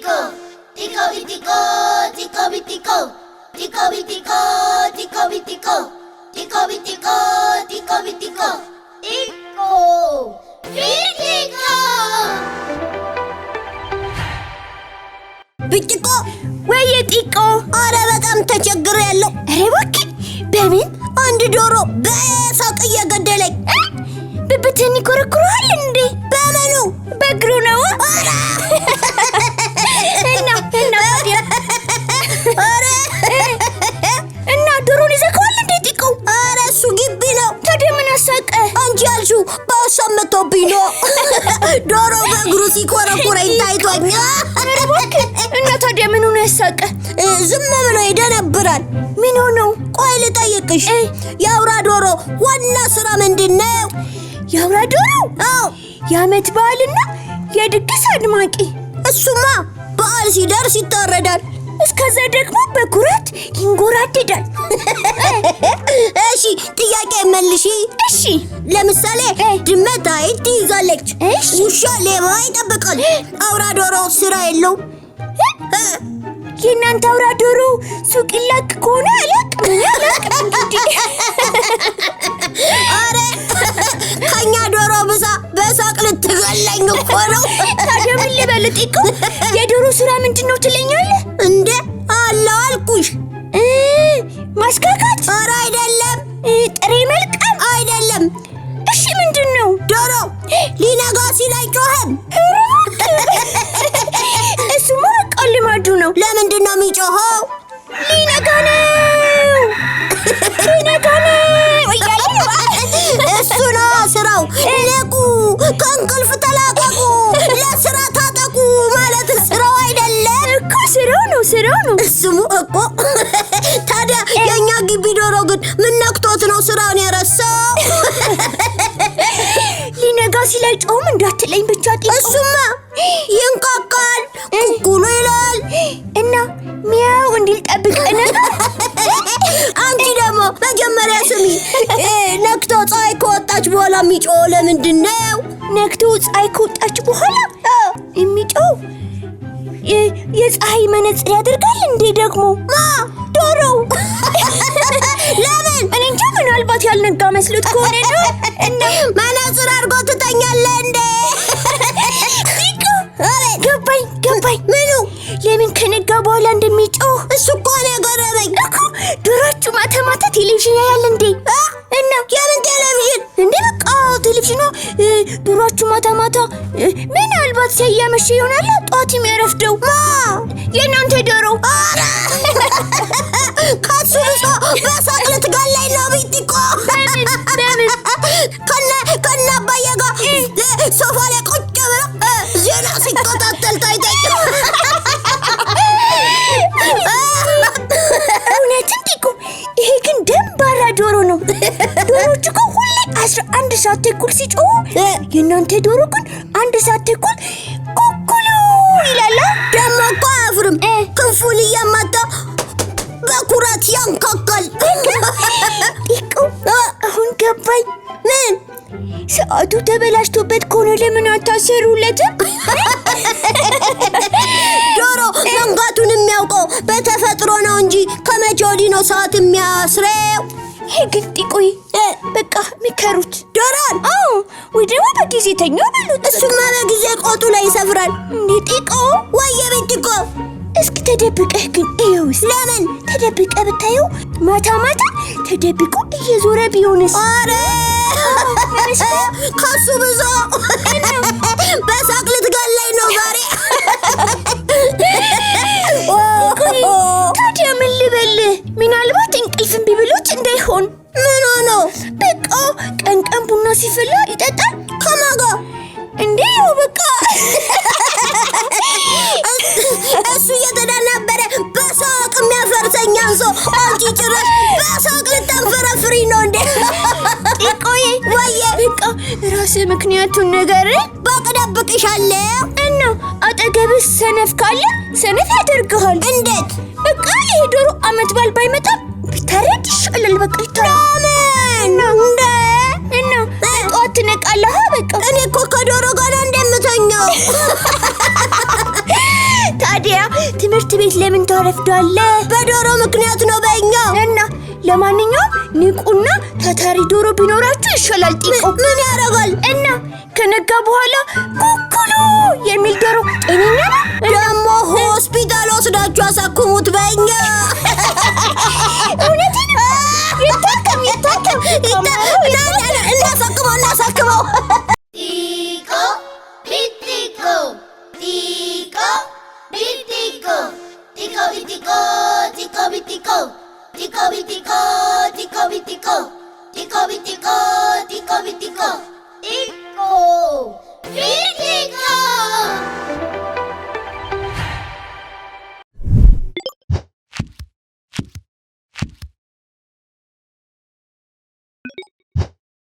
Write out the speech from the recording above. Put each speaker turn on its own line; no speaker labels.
bitico, tico bitico, tico bitico, tico bitico, tico bitico, tico bitico, tico bitico, tico bitico.
ብጭቆ
ወይ ጢቆ
አረ በጣም ተቸግሬያለሁ።
አረ እባክህ በምን
አንድ ዶሮ በሳቅ እየገደለኝ።
ብብትህን ይኮረኩረዋል እንዴ?
በምኑ?
በእግሩ ነው።
አረ
እና ዶሮን ይዘከዋል እንዴ ጢቆ?
አረ እሱ ግቢ ነው።
ታዲያ ምን አሳቀ?
አንቺ ያልሽው በሀሳብ መጥቶብኝ ነው። ዶሮ በእግሩ ሲኮረኩረኝ ታይቶኝ።
አረ እባክህ እና ታዲያ ምኑ ነው ያሳቀ?
ዝም ብሎ ይደነብራል።
ምን ሆነው?
ቆይ ልጠይቅሽ፣ የአውራ ዶሮ ዋና ስራ ምንድን ነው?
የአውራ ዶሮ?
አዎ
የዓመት በዓልና የድግስ አድማቂ።
እሱማ በዓል ሲደርስ ይታረዳል።
እስከዛ ደግሞ በኩራት ይንጎራደዳል።
እሺ ጥያቄ መልሺ።
እሺ
ለምሳሌ ድመት አይጥ ትይዛለች፣ ውሻ ሌባ ይጠብቃል። አውራ ዶሮ ስራ የለው?
የእናንተ አውራ ዶሮ ሱቅ ይላክ ከሆነ አላቅም እንግዲህ።
አረ ከኛ ዶሮ ብዛ በሳቅ ልትገለኝ እኮ ነው።
ታዲያ ምን ልበል ጢቆ? የዶሮ ስራ ምንድን ነው ትለኛለህ
እንዴ? አለው አልኩሽ።
ማስካካት?
አረ አይደለም።
ጥሬ መልቀም?
አይደለም።
እሺ ምንድን ነው?
ዶሮ ሊነጋ ሲል አይጮህም?
እሱማ በቃ ልማዱ ነው።
ለምንድን ነው የሚጮኸው?
ሊነጋ ነው፣ ሊነጋ ነው እያለ ነው።
እሱ ነው ስራው። ንቁ፣ ከእንቅልፍ ተላቀቁ፣ ለስራ ታጠቁ ማለት ስራው አይደለም
እኮ። ስራው ነው፣ ስራው ነው
ስሙ እኮ። ታዲያ የእኛ ግቢ ዶሮ ግን ምን ነክቶት ነው ስራውን የረሳው?
ሊነጋ ሲል አይጮህም እንዳትለኝ ብቻ ጢቆ።
እሱማ ይንቃቃል፣ ኩኩሉ ይላል
እና ሚያው እንዲል ጠብቀን።
አንቺ ደግሞ መጀመሪያ ስሚ፣ ነክቶ ፀሐይ ከወጣች በኋላ የሚጮህ ለምንድን ነው?
ነክቶ ፀሐይ ከወጣች በኋላ የሚጮህ የፀሐይ መነጽር ያደርጋል እንዴ? ደግሞ ዶሮው
ለምን?
እኔ እንጃ፣ ምናልባት ያልነጋ መስሎት ከሆነ ነው።
እና መነጽር አድርጎ ትተኛለህ እንዴ?
ገባኝ ገባኝ።
ምኑ?
ለምን ከነጋ በኋላ እንደሚጮህ?
እሱ እኮ ነው የገረመኝ
እኮ። ዶሮቹ ማታ ማታ ቴሌቪዥን ያያል እንዴ?
እና የምን ቴሌቪዥን
እንዴ? በቃ ቴሌቪዥኑ ዶሮቹ ማታ ማታ ምናልባት ሲያመሽ ይሆናል ጠዋት የሚያረፍደው። የእናንተ ዶሮ?
አረ ከሱ ብሶ በሳቅ ልትገለኝ ነው ቢጢቆ።
በምን?
ከነ አባዬ ጋር ሶፋ ላይ ቁጭ ብለው ዜና ሲከታተል ታይተኝ።
እውነትም ጢቆ፣ ይሄ ግን ደንባራ ዶሮ ነው። ዶሮቹ እኮ ሁሌ 11 ሰዓት ተኩል ሲጮሁ፣ የእናንተ ዶሮ ግን 1 ሰዓት ተኩል ኩኩሉ ይላል።
ደግሞ እኮ አያፍርም። ክንፉን እያማታ በኩራት ያንካካል።
ጢቆ አሁን ገባኝ።
ምን?
ሰዓቱ ተበላሽቶበት ከሆነ ለምን አታሰሩለትም?
ዶሮ መንጋቱን የሚያውቀው በተፈጥሮ ነው እንጂ ከመቼ ወዲህ ነው ሰዓት የሚያስረው?
ይሄ ግን ጢቆይ በቃ ሚከሩት
ዶሮን።
አዎ፣ ወይ ደግሞ በጊዜ ተኛ በሉት።
እሱማ በጊዜ ቆጡ ላይ ይሰፍራል።
እንዴ ጢቆ?
ወየ ቢጢቆ፣
እስኪ ተደብቀህ ግን እየውስ።
ለምን?
ተደብቀህ ብታየው ማታ ማታ ተደብቆ እየዞረ ቢሆንስ?
አረ ከሱ ብዙ በሳቅ ልትገለኝ ነው ዛሬ።
ታዲያ ምን ልበልህ? ምናልባት እንቅልፍ እምቢ ብሎት እንዳይሆን።
ምን ሆኖ?
በቃ ቀን ቀን ቡና ሲፈላ ይጠጣል።
ከማን ጋር?
እንዴ ያው በቃ
እሱ እየተደናበረ በሳቅ የሚያፈርሰኝ አንሶ፣ አንቺ ጭራሽ በሳቅ ልታንፈረፍሪ ነው እንዴ?
ቆይ
ወየ
በቃ ራስህ ምክንያቱን ንገረኝ።
በቃ እደብቅሻለሁ።
እና አጠገብህ ሰነፍ ካለ ሰነፍ ያደርግሃል።
እንዴት?
በቃ ይሄ ዶሮ ዓመት በዓል ባይመጣም ቢታረድ ይሻላል። በቃ ይታረድ።
ለምን?
እና ጠዋት ትነቃለህ። በቃ
እኔ እኮ ከዶሮ ጋር እንደምተኛው።
ታዲያ ትምህርት ቤት ለምን ታረፍዳለህ?
በዶሮ ምክንያት ነው በእኛ።
እና ለማንኛውም ንቁና ታታሪ ዶሮ ቢኖራችሁ ይሻላል። ጢቆ
ምን ያደርጋል?
እና ከነጋ በኋላ ኩኩሉ